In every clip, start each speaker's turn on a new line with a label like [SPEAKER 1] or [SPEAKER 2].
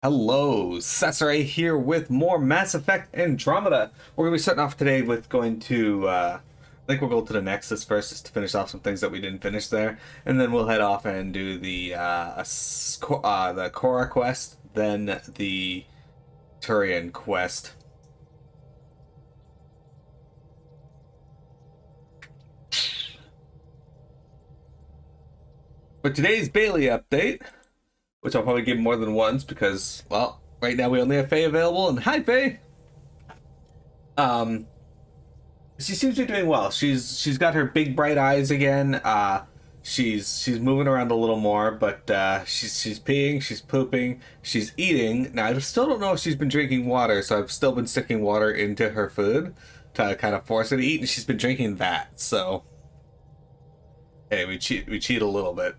[SPEAKER 1] Hello, Sasare here with more Mass Effect Andromeda. We're going to be starting off today with going to, I think we'll go to the Nexus first just to finish off some things that we didn't finish there. And then we'll head off and do the Cora quest, then the Turian quest. For today's Bailey update, which I'll probably give more than once because, well, right now we only have Faye available, and hi Faye! She seems to be doing well. She's got her big bright eyes again. She's moving around a little more, but she's peeing, she's pooping, she's eating. Now I still don't know if she's been drinking water, so I've still been sticking water into her food to kind of force her to eat, and she's been drinking that. So, hey, we cheat a little bit.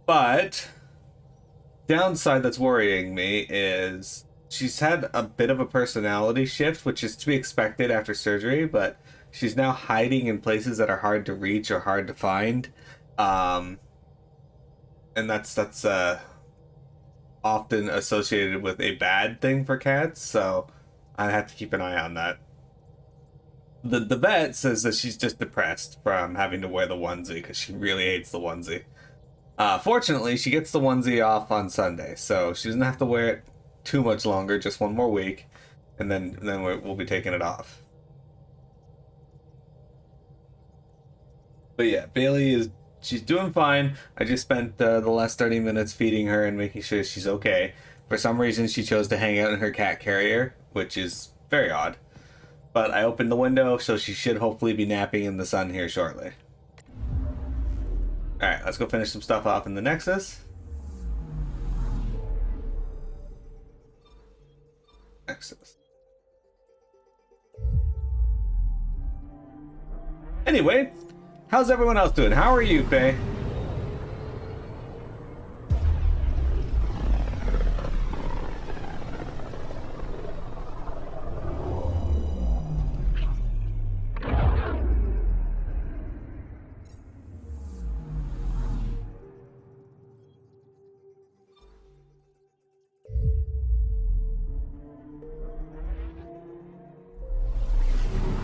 [SPEAKER 1] But downside that's worrying me is she's had a bit of a personality shift, which is to be expected after surgery, but she's now hiding in places that are hard to reach or hard to find. And that's often associated with a bad thing for cats, so I have to keep an eye on that. The vet says that she's just depressed from having to wear the onesie because she really hates the onesie. Fortunately, she gets the onesie off on Sunday, so she doesn't have to wear it too much longer, just one more week, and then we'll be taking it off. But yeah, she's doing fine. I just spent the last 30 minutes feeding her and making sure she's okay. For some reason, she chose to hang out in her cat carrier, which is very odd. But I opened the window, so she should hopefully be napping in the sun here shortly. Alright, let's go finish some stuff off in the Nexus. Anyway, how's everyone else doing? How are you, Faye?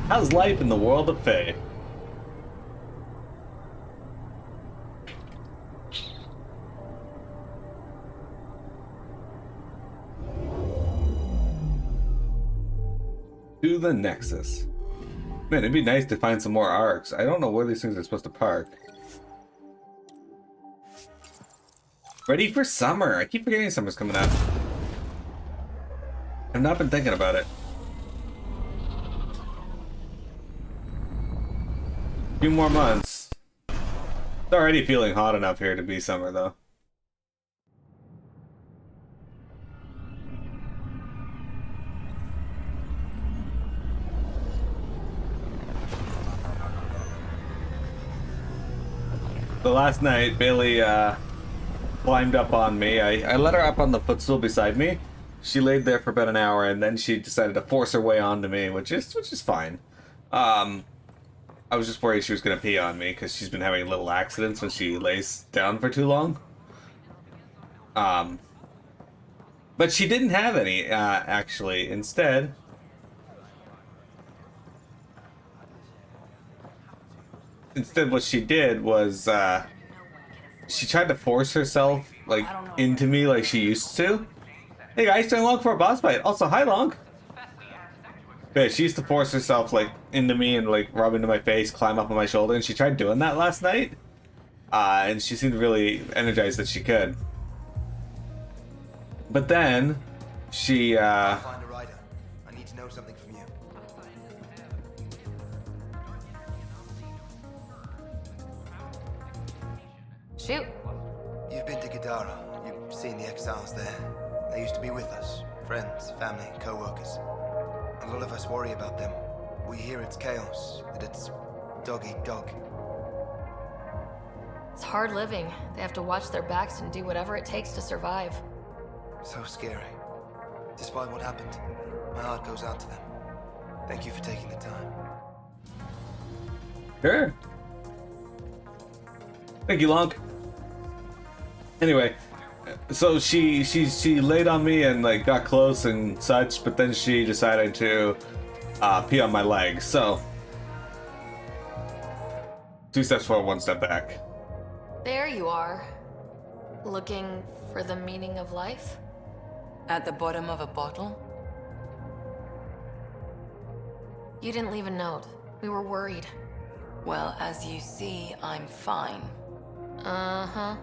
[SPEAKER 1] How's life in the world of Faye? To the Nexus. Man, it'd be nice to find some more arcs. I don't know where these things are supposed to park. Ready for summer. I keep forgetting summer's coming up. I've not been thinking about it. A few more months. It's already feeling hot enough here to be summer, though. The last night, Bailey climbed up on me. I let her up on the footstool beside me. She laid there for about an hour, and then she decided to force her way onto me, which is fine. I was just worried she was gonna pee on me because she's been having little accidents when she lays down for too long. But she didn't have any, actually. Instead, what she did was, she tried to force herself, like, into me like she used to. Hey guys, staying long for a boss fight. Also, hi Long. Yeah, she used to force herself, like, into me and, like, rub into my face, climb up on my shoulder, and she tried doing that last night. And she seemed really energized that she could. But then, she,
[SPEAKER 2] Find a rider. I need to know something from you.
[SPEAKER 3] Shoot.
[SPEAKER 2] You've been to Gadara. You've seen the exiles there. They used to be with us. Friends, family, co-workers. A lot of us worry about them. We hear it's chaos, that it's dog eat dog.
[SPEAKER 3] It's hard living. They have to watch their backs and do whatever it takes to survive.
[SPEAKER 2] So scary. Despite what happened, my heart goes out to them. Thank you for taking the time.
[SPEAKER 1] sure. Thank you, Long. Anyway, So she laid on me and like got close and such, but then she decided to pee on my leg. So 2 steps forward, 1 step back.
[SPEAKER 3] There you are. Looking for the meaning of life?
[SPEAKER 4] At the bottom of a bottle?
[SPEAKER 3] You didn't leave a note. We were worried.
[SPEAKER 4] Well, as you see, I'm fine.
[SPEAKER 3] Uh-huh.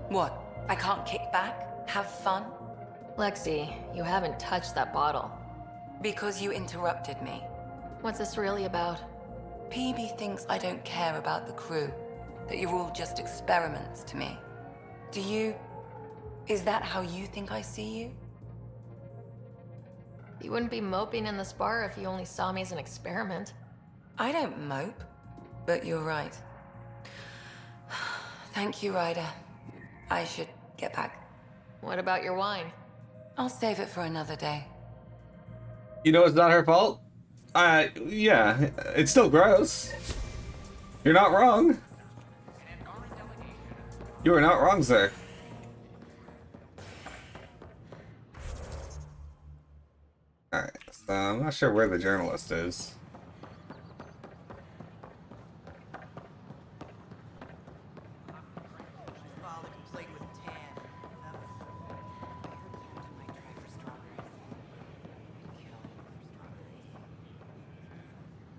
[SPEAKER 4] What? I can't kick back? Have fun?
[SPEAKER 3] Lexi, you haven't touched that bottle.
[SPEAKER 4] Because you interrupted me.
[SPEAKER 3] What's this really about?
[SPEAKER 4] PB thinks I don't care about the crew. That you're all just experiments to me. Do you... Is that how you think I see you?
[SPEAKER 3] You wouldn't be moping in this bar if you only saw me as an experiment.
[SPEAKER 4] I don't mope. But you're right. Thank you, Ryder. I should get back.
[SPEAKER 3] What about your wine?
[SPEAKER 4] I'll save it for another day.
[SPEAKER 1] You know it's not her fault? Yeah, it's still gross. You're not wrong. You are not wrong, sir. Alright, so I'm not sure where the journalist is.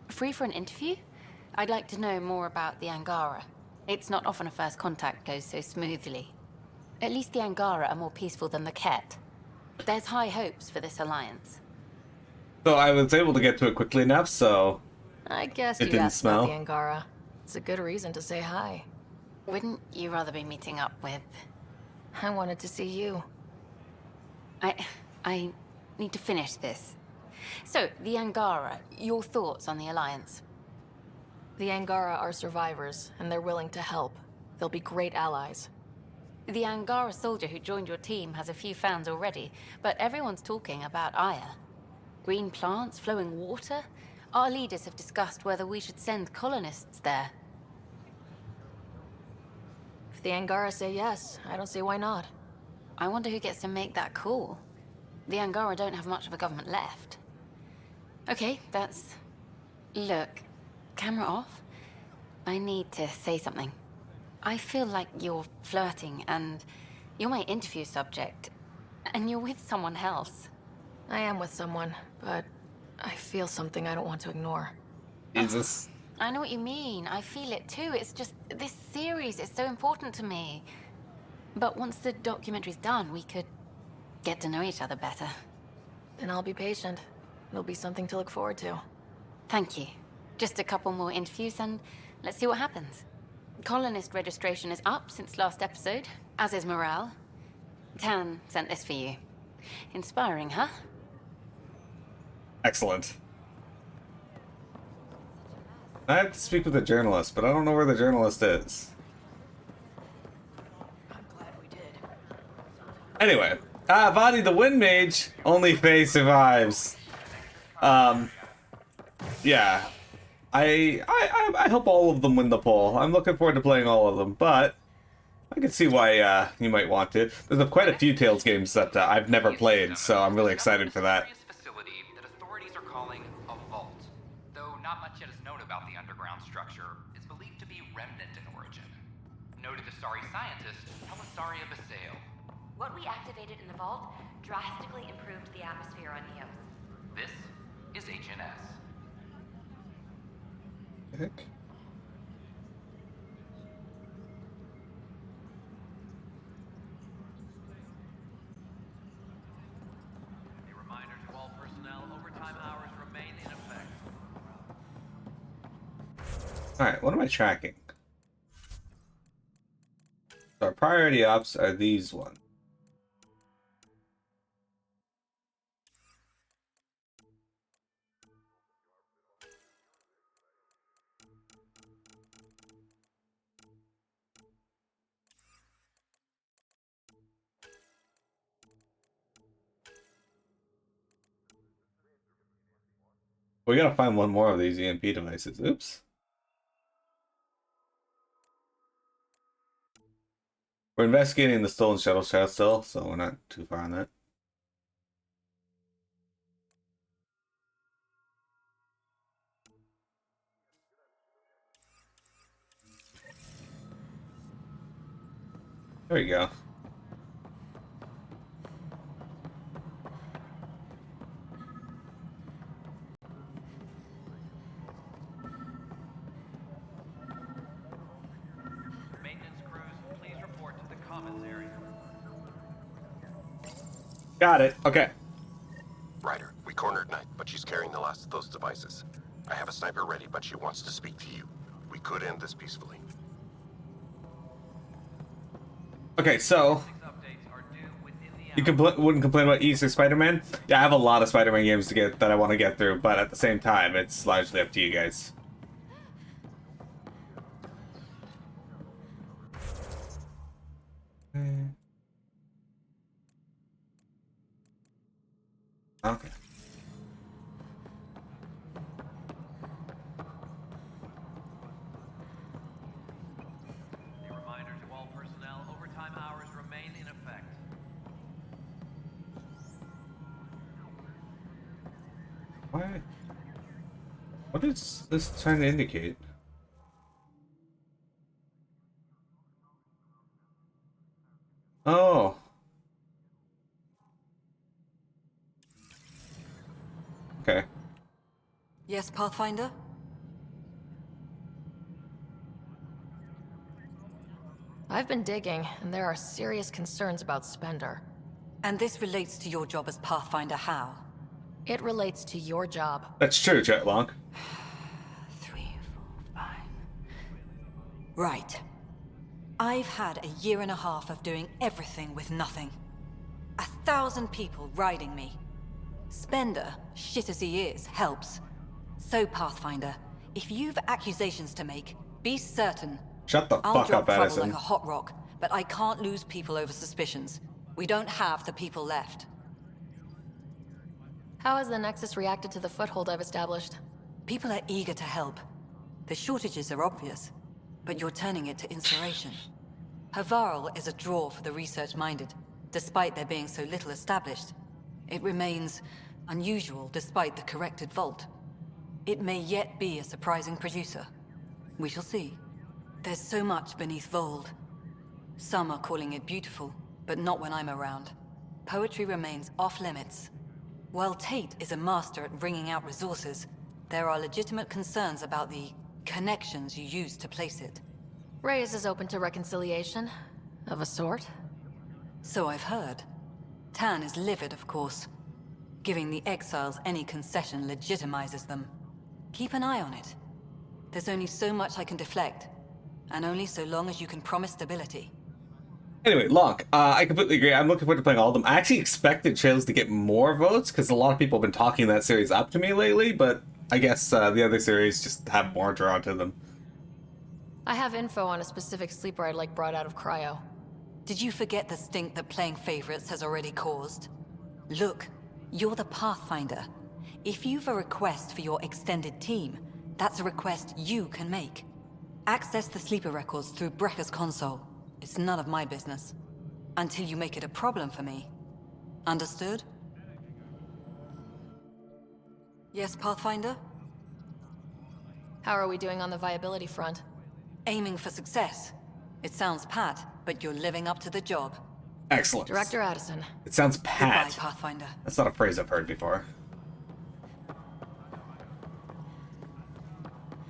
[SPEAKER 5] Free for an interview? I'd like to know more about the Angara. It's not often a first contact goes so smoothly. At least the Angara are more peaceful than the Ket. There's high hopes for this alliance.
[SPEAKER 1] So I was able to get to it quickly enough, so
[SPEAKER 3] I guess
[SPEAKER 1] it
[SPEAKER 3] you
[SPEAKER 1] didn't
[SPEAKER 3] asked
[SPEAKER 1] smell.
[SPEAKER 3] about the Angara. It's a good reason to say hi.
[SPEAKER 5] Wouldn't you rather be meeting up with...
[SPEAKER 3] I wanted to see you.
[SPEAKER 5] I need to finish this. So, the Angara, your thoughts on the alliance?
[SPEAKER 3] The Angara are survivors, and they're willing to help. They'll be great allies.
[SPEAKER 5] The Angara soldier who joined your team has a few fans already, but everyone's talking about Aya. Green plants, flowing water? Our leaders have discussed whether we should send colonists there.
[SPEAKER 3] If the Angara say yes, I don't see why not.
[SPEAKER 5] I wonder who gets to make that call. The Angara don't have much of a government left. Okay, that's... Look, camera off. I need to say something. I feel like you're flirting, and you're my interview subject, and you're with someone else.
[SPEAKER 3] I am with someone, but I feel something I don't want to ignore.
[SPEAKER 1] Jesus.
[SPEAKER 5] I know what you mean. I feel it too. It's just, this series is so important to me. But once the documentary's done, we could get to know each other better.
[SPEAKER 3] Then I'll be patient. It'll be something to look forward to.
[SPEAKER 5] Thank you. Just a couple more interviews and let's see what happens. Colonist registration is up since last episode, as is morale. Tan sent this for you. Inspiring, huh?
[SPEAKER 1] Excellent. I have to speak with the journalist, but I don't know where the journalist is.
[SPEAKER 3] I'm glad we did.
[SPEAKER 1] Anyway, Vadi the Wind Mage, only Faye survives. Yeah. I hope all of them win the poll. I'm looking forward to playing all of them, but I can see why you might want to. There's quite a few Tales games that I've never played, so I'm really excited for that.
[SPEAKER 6] Facility that authorities are calling a vault. Though not much yet is known about the underground structure, it's believed to be remnant in origin. Noted Asari scientist Helisaria Basale.
[SPEAKER 7] What we activated in the vault drastically improved the atmosphere on Eos.
[SPEAKER 6] This is HNS.
[SPEAKER 1] Heck?
[SPEAKER 8] A reminder to all personnel, overtime hours remain in effect.
[SPEAKER 1] Alright, what am I tracking? So our priority ops are these ones. We gotta find one more of these EMP devices. Oops. We're investigating the stolen shuttle shaft still, so we're not too far on that. There we go.
[SPEAKER 8] Maintenance crews, please report to the commons area.
[SPEAKER 1] Got it. Okay.
[SPEAKER 9] Ryder, we cornered Knight, but she's carrying the last of those devices. I have a sniper ready, but she wants to speak to you. We could end this peacefully.
[SPEAKER 1] Okay, so
[SPEAKER 8] Six updates are due within the
[SPEAKER 1] you wouldn't complain about E6 Spider-Man? Yeah, I have a lot of Spider-Man games to get that I want to get through, but at the same time, it's largely up to you guys. Okay.
[SPEAKER 8] A reminder to all personnel, overtime hours remain in effect.
[SPEAKER 1] Why? What is this trying to indicate? Oh. Okay.
[SPEAKER 10] Yes, Pathfinder?
[SPEAKER 3] I've been digging, and there are serious concerns about Spender.
[SPEAKER 10] And this relates to your job as Pathfinder how?
[SPEAKER 3] It relates to your job.
[SPEAKER 1] That's true, Jetlong.
[SPEAKER 10] 3, 4, 5. Right. I've had a year and a half of doing everything with nothing. 1,000 people riding me. Spender, shit as he is, helps. So, Pathfinder, if you've accusations to make, be certain.
[SPEAKER 1] Shut the
[SPEAKER 10] I'll
[SPEAKER 1] fuck
[SPEAKER 10] drop
[SPEAKER 1] up,
[SPEAKER 10] trouble
[SPEAKER 1] Addison.
[SPEAKER 10] like a hot rock, but I can't lose people over suspicions. We don't have the people left.
[SPEAKER 3] How has the Nexus reacted to the foothold I've established?
[SPEAKER 10] People are eager to help. The shortages are obvious, but you're turning it to inspiration. Havarl is a draw for the research-minded, despite there being so little established. It remains unusual despite the corrected vault. It may yet be a surprising producer. We shall see. There's so much beneath Vold. Some are calling it beautiful, but not when I'm around. Poetry remains off-limits. While Tate is a master at wringing out resources, there are legitimate concerns about the connections you use to place it.
[SPEAKER 3] Reyes is open to reconciliation, of a sort.
[SPEAKER 10] So I've heard. Tan is livid, of course. Giving the exiles any concession legitimizes them. Keep an eye on it. There's only so much I can deflect, and only so long as you can promise stability.
[SPEAKER 1] Anyway, Lonk, I completely agree. I'm looking forward to playing all of them. I actually expected Trails to get more votes, because a lot of people have been talking that series up to me lately, but I guess the other series just have more draw to them.
[SPEAKER 3] I have info on a specific sleeper I'd like brought out of cryo.
[SPEAKER 10] Did you forget the stink that playing favorites has already caused? Look, you're the Pathfinder. If you've a request for your extended team, that's a request you can make. Access the sleeper records through Brekker's console. It's none of my business. Until you make it a problem for me. Understood? Yes, Pathfinder?
[SPEAKER 3] How are we doing on the viability front?
[SPEAKER 10] Aiming for success. It sounds pat, but you're living up to the job.
[SPEAKER 1] Excellent.
[SPEAKER 3] Director Addison.
[SPEAKER 1] It sounds pat.
[SPEAKER 10] Goodbye, Pathfinder.
[SPEAKER 1] That's not a phrase I've heard before.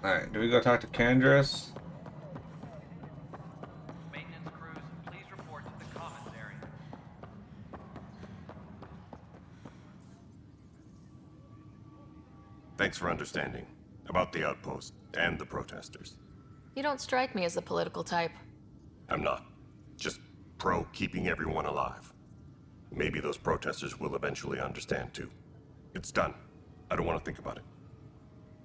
[SPEAKER 1] Alright, do we go talk to Candrus?
[SPEAKER 8] Maintenance crews, please report to the commons area.
[SPEAKER 9] Thanks for understanding about the outpost and the protesters.
[SPEAKER 3] You don't strike me as the political type.
[SPEAKER 9] I'm not. Just pro keeping everyone alive. Maybe those protesters will eventually understand too. It's done. I don't want to think about it.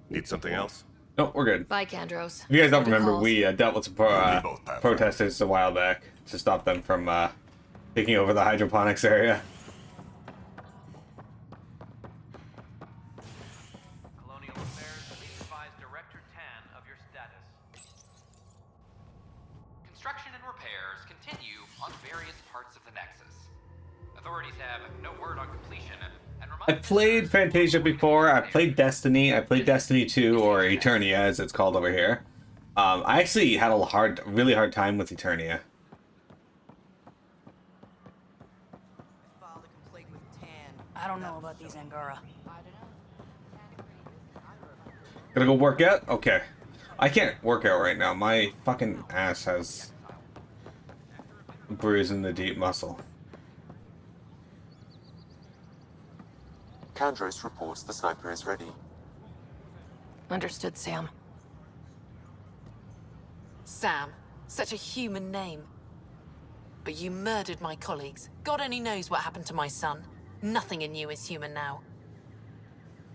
[SPEAKER 9] Need something else?
[SPEAKER 1] No, we're good.
[SPEAKER 3] Bye, Candros.
[SPEAKER 1] If you guys don't
[SPEAKER 3] Happy
[SPEAKER 1] remember,
[SPEAKER 3] calls.
[SPEAKER 1] we dealt with some
[SPEAKER 9] We both have
[SPEAKER 1] protesters a while back to stop them from taking over the hydroponics area.
[SPEAKER 8] Colonial Affairs, please advise Director Tan of your status.
[SPEAKER 6] Construction and repairs continue parts of the Nexus. Authorities have no word on completion and
[SPEAKER 1] I played Fantasia before. I played Destiny. I played Destiny 2, or Eternia as it's called over here. I actually had a really hard time with Eternia.
[SPEAKER 10] I don't know about these Angara.
[SPEAKER 1] Gonna go work out? Okay. I can't work out right now. My fucking ass has a bruise in the deep muscle.
[SPEAKER 11] Kandros reports the sniper is ready.
[SPEAKER 3] Understood, Sam.
[SPEAKER 12] Sam, such a human name. But you murdered my colleagues. God only knows what happened to my son. Nothing in you is human now.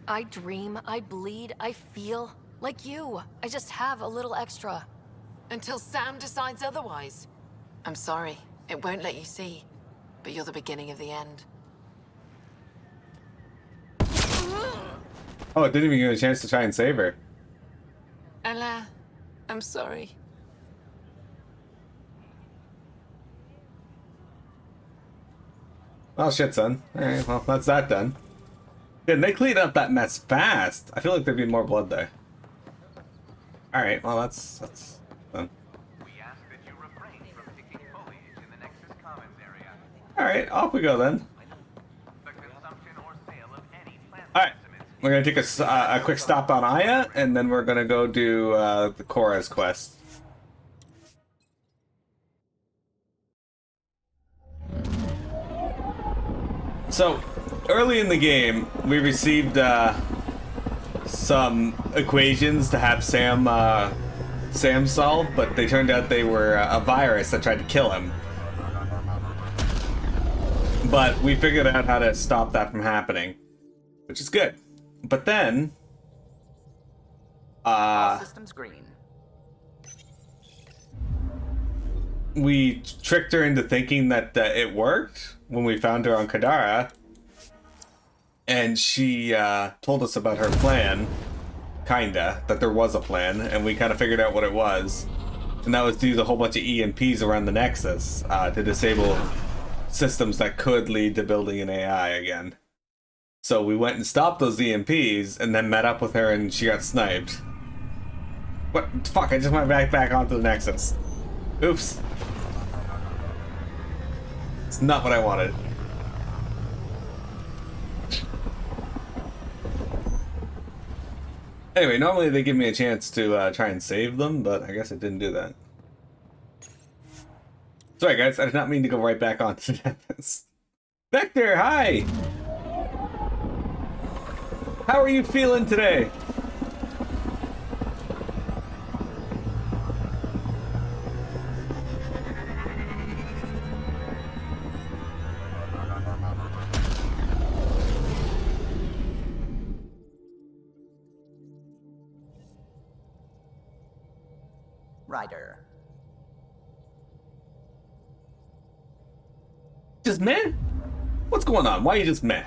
[SPEAKER 3] I dream, I bleed, I feel like you. I just have a little extra.
[SPEAKER 12] Until Sam decides otherwise. I'm sorry, it won't let you see. But you're the beginning of the end.
[SPEAKER 1] Oh, it didn't even give me a chance to try and save her.
[SPEAKER 12] Ella, I'm sorry.
[SPEAKER 1] Oh shit, son. Alright, well, that's that done. Yeah, they cleaned up that mess fast. I feel like there'd be more blood there. Alright, well, that's done.
[SPEAKER 8] We ask that you refrain from picking foliage in the Nexus Commons area.
[SPEAKER 1] Alright, off we go then.
[SPEAKER 8] The consumption or sale of any plant
[SPEAKER 1] Alright,
[SPEAKER 8] specimens.
[SPEAKER 1] we're gonna take a quick stop on Aya, and then we're gonna go do the Korra's quest. So, early in the game, we received some equations to have Sam solve, but they turned out they were a virus that tried to kill him. But we figured out how to stop that from happening, which is good. But then,
[SPEAKER 13] All systems green.
[SPEAKER 1] we tricked her into thinking that it worked when we found her on Kadara, and she told us about her plan, kinda, that there was a plan, and we kind of figured out what it was, and that was to use a whole bunch of EMPs around the Nexus to disable systems that could lead to building an AI again. So we went and stopped those EMPs, and then met up with her, and she got sniped. What? Fuck, I just went back onto the Nexus. Oops. It's not what I wanted. Anyway, normally they give me a chance to try and save them, but I guess it didn't do that. Sorry guys, I did not mean to go right back onto this. Vector, hi! How are you feeling today?
[SPEAKER 13] Ryder.
[SPEAKER 1] Just meh? What's going on? Why are you just meh?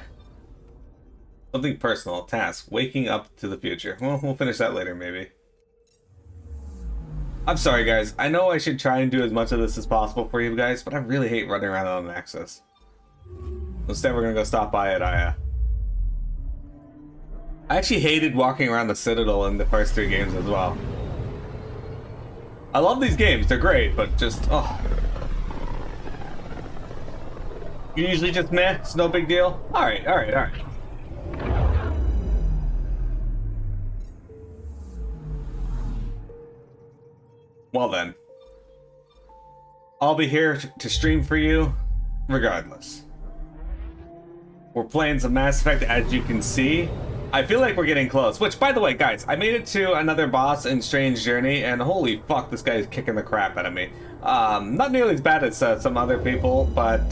[SPEAKER 1] Something personal. Task. Waking up to the future. Well, we'll finish that later, maybe. I'm sorry, guys. I know I should try and do as much of this as possible for you guys, but I really hate running around on Nexus. Instead, we're gonna go stop by at Aya. I actually hated walking around the Citadel in the first 3 games as well. I love these games. They're great, but just, oh. You usually just meh? It's no big deal? Alright, alright, alright. Well then. I'll be here to stream for you, regardless. We're playing some Mass Effect, as you can see. I feel like we're getting close. Which, by the way, guys, I made it to another boss in Strange Journey, and holy fuck, this guy is kicking the crap out of me. Not nearly as bad as some other people, but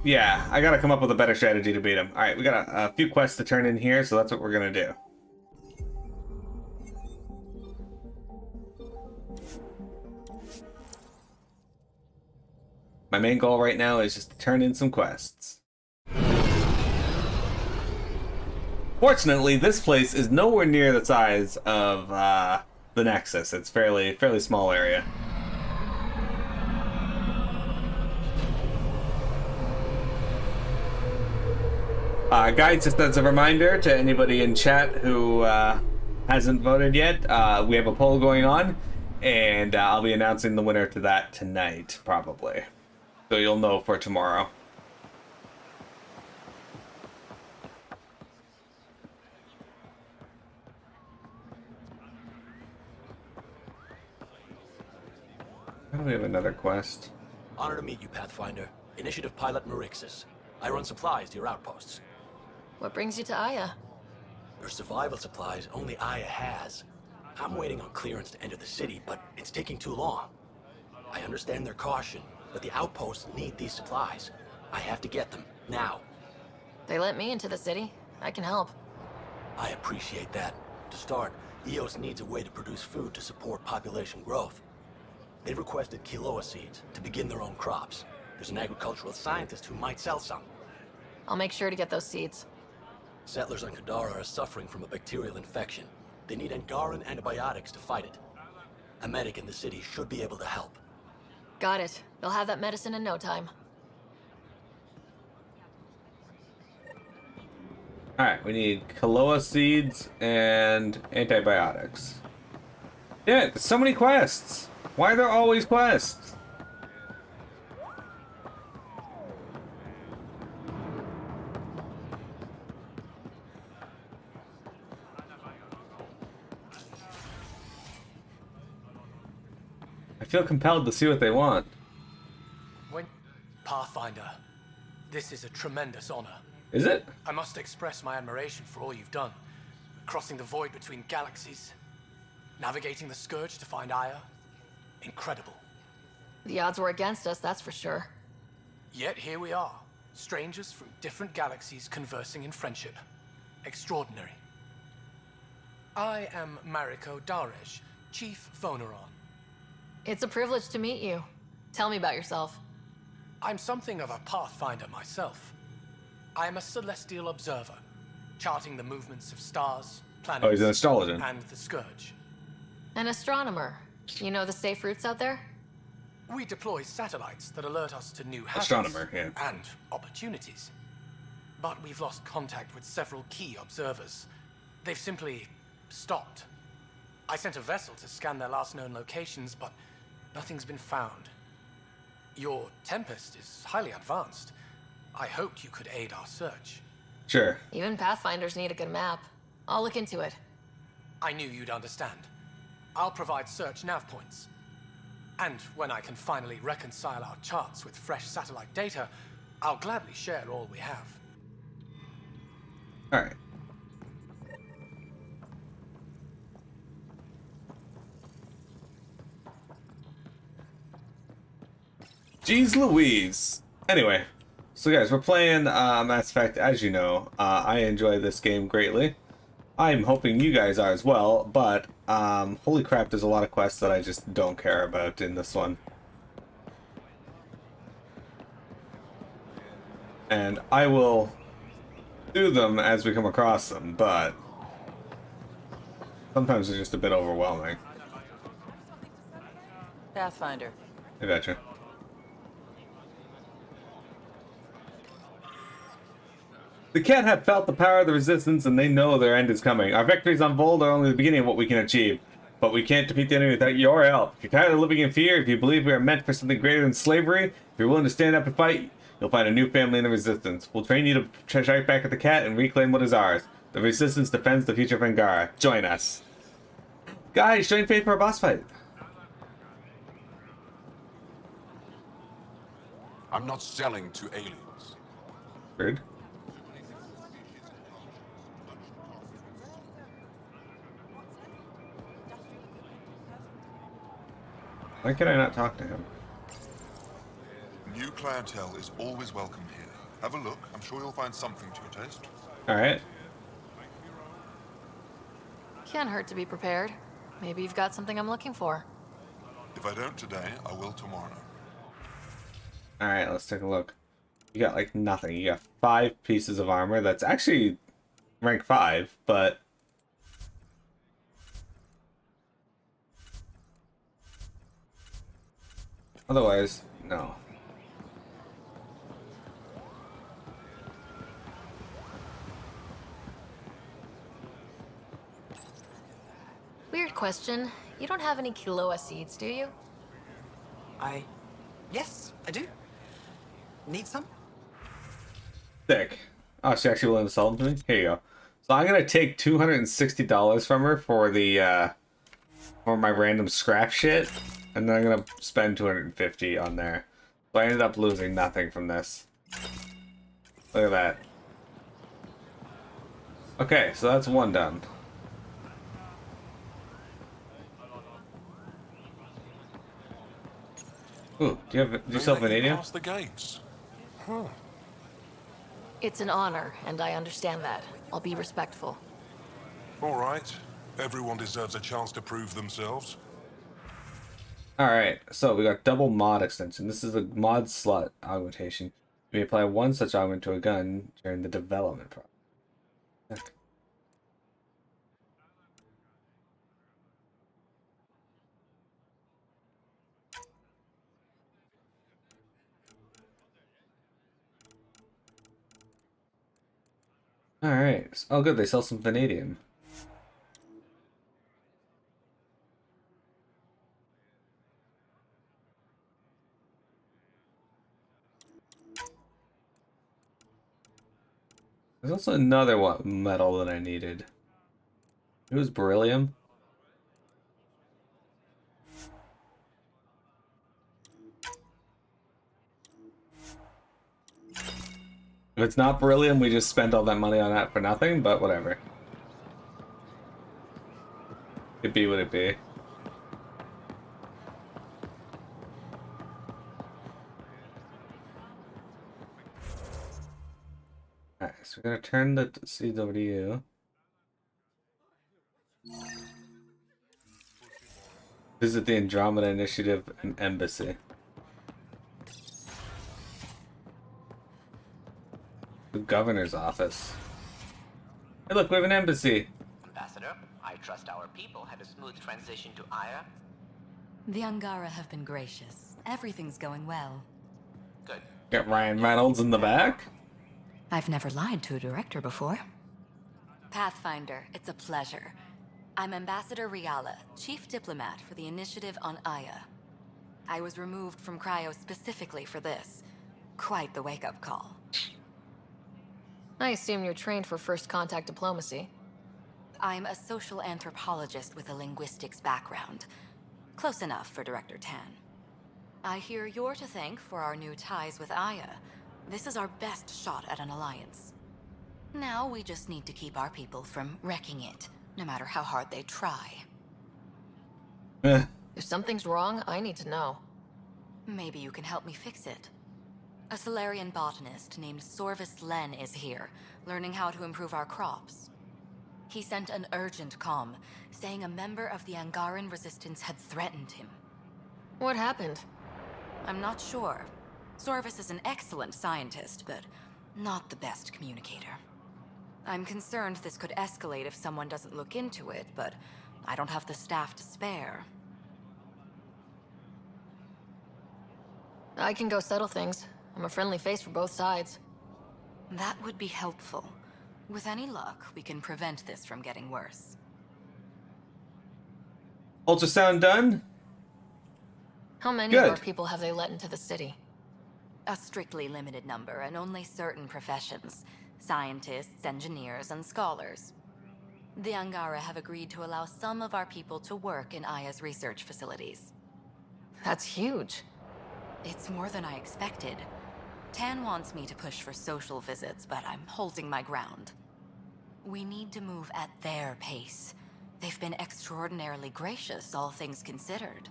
[SPEAKER 1] yeah, I gotta come up with a better strategy to beat him. Alright, we got a few quests to turn in here, so that's what we're gonna do. My main goal right now is just to turn in some quests. Fortunately, this place is nowhere near the size of the Nexus. It's fairly small area. Guys, just as a reminder to anybody in chat who hasn't voted yet, we have a poll going on, and I'll be announcing the winner to that tonight, probably. So you'll know for tomorrow. Oh, we have another quest.
[SPEAKER 14] Honor to meet you, Pathfinder. Initiative Pilot Marixus. I run supplies to your outposts.
[SPEAKER 3] What brings you to Aya?
[SPEAKER 14] Your survival supplies only Aya has. I'm waiting on clearance to enter the city, but it's taking too long. I understand their caution, but the outposts need these supplies. I have to get them, now.
[SPEAKER 3] They let me into the city. I can help.
[SPEAKER 14] I appreciate that. To start, EOS needs a way to produce food to support population growth. They've requested Kiloa seeds to begin their own crops. There's an agricultural scientist who might sell some.
[SPEAKER 3] I'll make sure to get those seeds.
[SPEAKER 14] Settlers on Kadara are suffering from a bacterial infection. They need Angaran antibiotics to fight it. A medic in the city should be able to help.
[SPEAKER 3] Got it. They'll have that medicine in no time.
[SPEAKER 1] Alright, we need Kiloa seeds and antibiotics. Yeah, there's so many quests. Why are there always quests? I feel compelled to see what they want.
[SPEAKER 15] Pathfinder, this is a tremendous honor.
[SPEAKER 1] Is it?
[SPEAKER 15] I must express my admiration for all you've done. Crossing the void between galaxies, navigating the Scourge to find Aya. Incredible.
[SPEAKER 3] The odds were against us, that's for sure.
[SPEAKER 15] Yet here we are, strangers from different galaxies conversing in friendship. Extraordinary. I am Mariko Daresh, Chief Voneron.
[SPEAKER 3] It's a privilege to meet you. Tell me about yourself.
[SPEAKER 15] I'm something of a pathfinder myself. I am a celestial observer, charting the movements of stars, planets,
[SPEAKER 1] Oh, he's an astrologer.
[SPEAKER 15] and the Scourge.
[SPEAKER 3] An astronomer. You know the safe routes out there?
[SPEAKER 15] We deploy satellites that alert us to new hazards
[SPEAKER 1] Astronomer, yeah.
[SPEAKER 15] and opportunities. But we've lost contact with several key observers. They've simply stopped. I sent a vessel to scan their last known locations, but nothing's been found. Your Tempest is highly advanced. I hoped you could aid our search.
[SPEAKER 1] Sure.
[SPEAKER 3] Even Pathfinders need a good map. I'll look into it.
[SPEAKER 15] I knew you'd understand. I'll provide search nav points. And when I can finally reconcile our charts with fresh satellite data, I'll gladly share all we have.
[SPEAKER 1] Alright. Jeez Louise. Anyway, so guys, we're playing Mass Effect, as you know. I enjoy this game greatly. I'm hoping you guys are as well, but holy crap, there's a lot of quests that I just don't care about in this one. And I will do them as we come across them, but sometimes they're just a bit overwhelming.
[SPEAKER 10] Pathfinder.
[SPEAKER 1] Hey, Veteran. The Cat have felt the power of the Resistance, and they know their end is coming. Our victories on Vold are only the beginning of what we can achieve. But we can't defeat the enemy without your help. If you're tired of living in fear, if you believe we are meant for something greater than slavery, if you're willing to stand up and fight, you'll find a new family in the Resistance. We'll train you to strike back at the Cat and reclaim what is ours. The Resistance defends the future of Angara. Join us. Guys, join Faith for a boss fight.
[SPEAKER 16] I'm not selling to aliens.
[SPEAKER 1] Rude. Why can I not talk to him?
[SPEAKER 16] New clientele is always welcome here. Have a look. I'm sure you'll find something to your taste.
[SPEAKER 1] Alright.
[SPEAKER 3] Can't hurt to be prepared. Maybe you've got something I'm looking for.
[SPEAKER 16] If I don't today, I will tomorrow.
[SPEAKER 1] Alright, let's take a look. You got like nothing. You got 5 pieces of armor. That's actually rank 5, but otherwise, no.
[SPEAKER 3] question. You don't have any Kiloa seeds, do you?
[SPEAKER 13] Yes, I do. Need some?
[SPEAKER 1] Sick. Oh, she actually willing to sell them to me? Here you go. So I'm gonna take $260 from her for the for my random scrap shit, and then I'm gonna spend 250 on there. So I ended up losing nothing from this. Look at that. Okay, so that's one done. Ooh, do you sell vanadium?
[SPEAKER 16] Past the gates. Huh.
[SPEAKER 3] It's an honor, and I understand that. I'll be respectful.
[SPEAKER 16] All right. Everyone deserves a chance to prove themselves.
[SPEAKER 1] Alright, so we got double mod extension. This is a mod slot augmentation. You may apply one such augment to a gun during the development process. Alright. Oh good, they sell some vanadium. There's also another one metal that I needed. It was beryllium. If it's not beryllium, we just spent all that money on that for nothing, but whatever. It be what it be. Alright, so we're gonna turn the seeds over to you. Visit the Andromeda Initiative and Embassy. The governor's office. Hey look, we have an embassy!
[SPEAKER 17] Ambassador, I trust our people had a smooth transition to Aya.
[SPEAKER 10] The Angara have been gracious. Everything's going well.
[SPEAKER 17] Good.
[SPEAKER 1] Got Ryan Reynolds in the back?
[SPEAKER 10] I've never lied to a director before. Pathfinder, it's a pleasure. I'm Ambassador Riala, Chief Diplomat for the Initiative on Aya. I was removed from Cryo specifically for this. Quite the wake-up call.
[SPEAKER 3] I assume you're trained for first contact diplomacy.
[SPEAKER 10] I'm a social anthropologist with a linguistics background. Close enough for Director Tan. I hear you're to thank for our new ties with Aya. This is our best shot at an alliance. Now we just need to keep our people from wrecking it, no matter how hard they try.
[SPEAKER 3] If something's wrong, I need to know.
[SPEAKER 10] Maybe you can help me fix it. A Solarian botanist named Sorvis Len is here, learning how to improve our crops. He sent an urgent comm, saying a member of the Angaran resistance had threatened him.
[SPEAKER 3] What happened?
[SPEAKER 10] I'm not sure. Sorvis is an excellent scientist, but not the best communicator. I'm concerned this could escalate if someone doesn't look into it, but I don't have the staff to spare.
[SPEAKER 3] I can go settle things. I'm a friendly face for both sides.
[SPEAKER 10] That would be helpful. With any luck, we can prevent this from getting worse.
[SPEAKER 1] Ultrasound done?
[SPEAKER 3] How many of our people have they let into the city?
[SPEAKER 10] A strictly limited number, and only certain professions. Scientists, engineers, and scholars. The Angara have agreed to allow some of our people to work in Aya's research facilities.
[SPEAKER 3] That's huge.
[SPEAKER 10] It's more than I expected. Tan wants me to push for social visits, but I'm holding my ground. We need to move at their pace. They've been extraordinarily gracious, all things considered.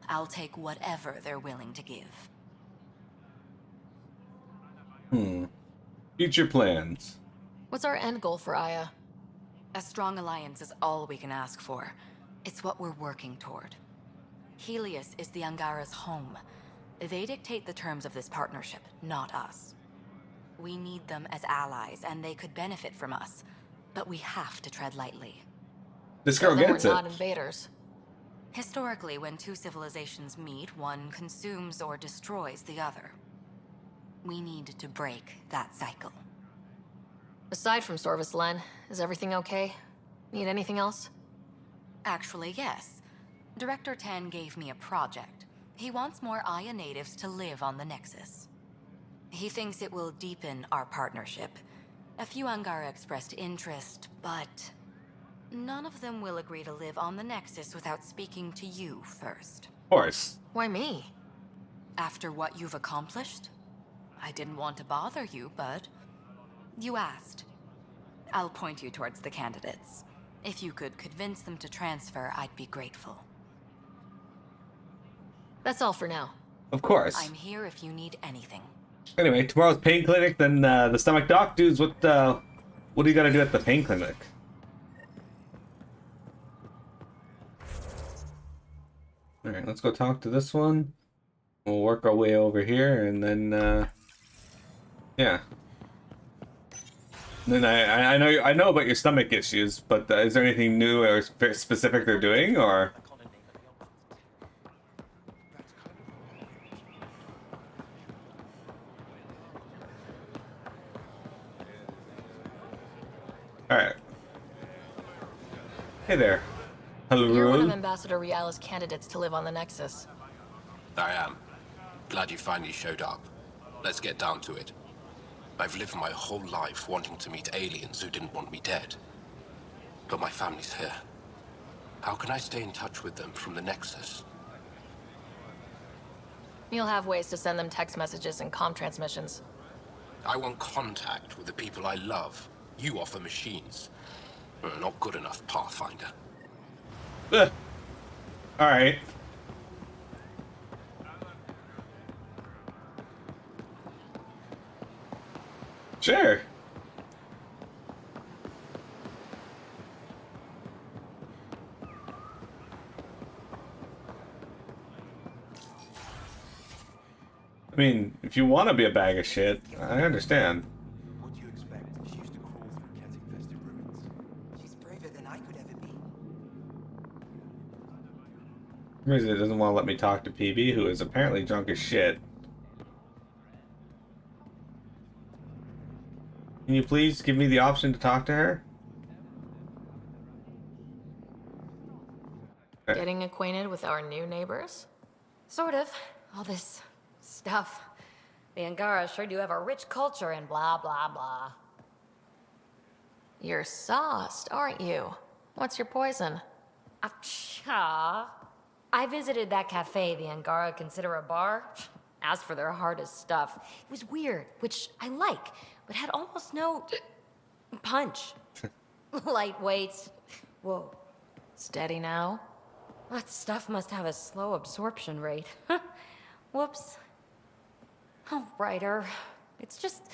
[SPEAKER 10] I'll take whatever they're willing to give.
[SPEAKER 1] Future plans.
[SPEAKER 3] What's our end goal for Aya?
[SPEAKER 10] A strong alliance is all we can ask for. It's what we're working toward. Helios is the Angara's home. They dictate the terms of this partnership, not us. We need them as allies, and they could benefit from us. But we have to tread lightly.
[SPEAKER 1] This girl gets it.
[SPEAKER 3] We're not invaders.
[SPEAKER 10] Historically, when two civilizations meet, one consumes or destroys the other. We need to break that cycle.
[SPEAKER 3] Aside from Sorvis Len, is everything okay? Need anything else?
[SPEAKER 10] Actually, yes. Director Tan gave me a project. He wants more Aya natives to live on the Nexus. He thinks it will deepen our partnership. A few Angara expressed interest, but none of them will agree to live on the Nexus without speaking to you first.
[SPEAKER 1] Of course.
[SPEAKER 3] Why me?
[SPEAKER 10] After what you've accomplished? I didn't want to bother you, but you asked. I'll point you towards the candidates. If you could convince them to transfer, I'd be grateful.
[SPEAKER 3] That's all for now.
[SPEAKER 1] Of course.
[SPEAKER 10] I'm here if you need anything.
[SPEAKER 1] Anyway, tomorrow's pain clinic, then the stomach doc. Dudes, what do you gotta do at the pain clinic? Alright, let's go talk to this one. We'll work our way over here, and then, yeah. And then I know about your stomach issues, but is there anything new or specific they're doing, or? Alright. Hey there. Hello.
[SPEAKER 3] You're one of Ambassador Reala's candidates to live on the Nexus.
[SPEAKER 18] I am. Glad you finally showed up. Let's get down to it. I've lived my whole life wanting to meet aliens who didn't want me dead. But my family's here. How can I stay in touch with them from the Nexus?
[SPEAKER 3] You'll have ways to send them text messages and comm transmissions.
[SPEAKER 18] I want contact with the people I love. You offer machines. Not good enough, Pathfinder.
[SPEAKER 1] Alright. Sure. I mean, if you want to be a bag of shit, I understand.
[SPEAKER 2] What do you expect? She used to crawl through cat-infested ruins. She's braver than I could ever be.
[SPEAKER 1] For some reason it doesn't want to let me talk to PB, who is apparently drunk as shit. Can you please give me the option to talk to her?
[SPEAKER 3] Getting acquainted with our new neighbors?
[SPEAKER 19] Sort of. All this stuff. The Angara sure do have a rich culture and blah, blah, blah.
[SPEAKER 3] You're sauced, aren't you? What's your poison?
[SPEAKER 19] I visited that cafe the Angara consider a bar. Asked for their hardest stuff. It was weird, which I like, but had almost no punch. Lightweight. Whoa.
[SPEAKER 3] Steady now?
[SPEAKER 19] That stuff must have a slow absorption rate. Whoops. Oh, writer. It's just...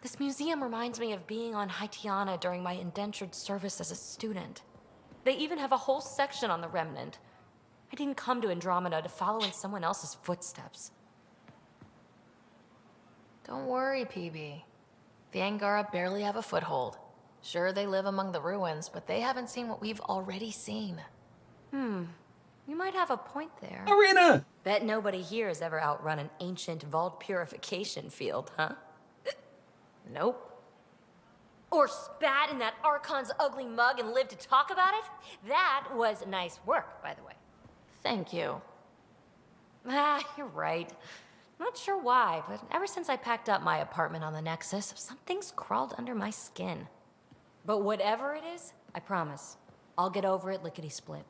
[SPEAKER 19] This museum reminds me of being on Haitiana during my indentured service as a student. They even have a whole section on the Remnant. I didn't come to Andromeda to follow in someone else's footsteps.
[SPEAKER 3] Don't worry, PB. The Angara barely have a foothold. Sure, they live among the ruins, but they haven't seen what we've already seen.
[SPEAKER 19] You might have a point there.
[SPEAKER 1] Arena!
[SPEAKER 19] Bet nobody here has ever outrun an ancient vault purification field, huh?
[SPEAKER 3] Nope.
[SPEAKER 19] Or spat in that Archon's ugly mug and lived to talk about it? That was nice work, by the way.
[SPEAKER 3] Thank you.
[SPEAKER 19] You're right. Not sure why, but ever since I packed up my apartment on the Nexus, something's crawled under my skin. But whatever it is, I promise, I'll get over it lickety-split.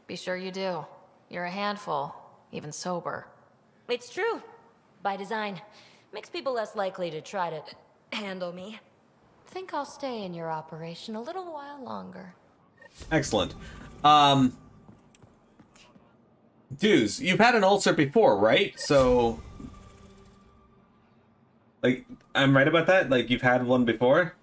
[SPEAKER 3] Be sure you do. You're a handful, even sober.
[SPEAKER 19] It's true. By design. Makes people less likely to try to handle me. Think I'll stay in your operation a little while longer.
[SPEAKER 1] Excellent. Dudes, you've had an ulcer before, right? So... Like, I'm right about that? Like, you've had one before?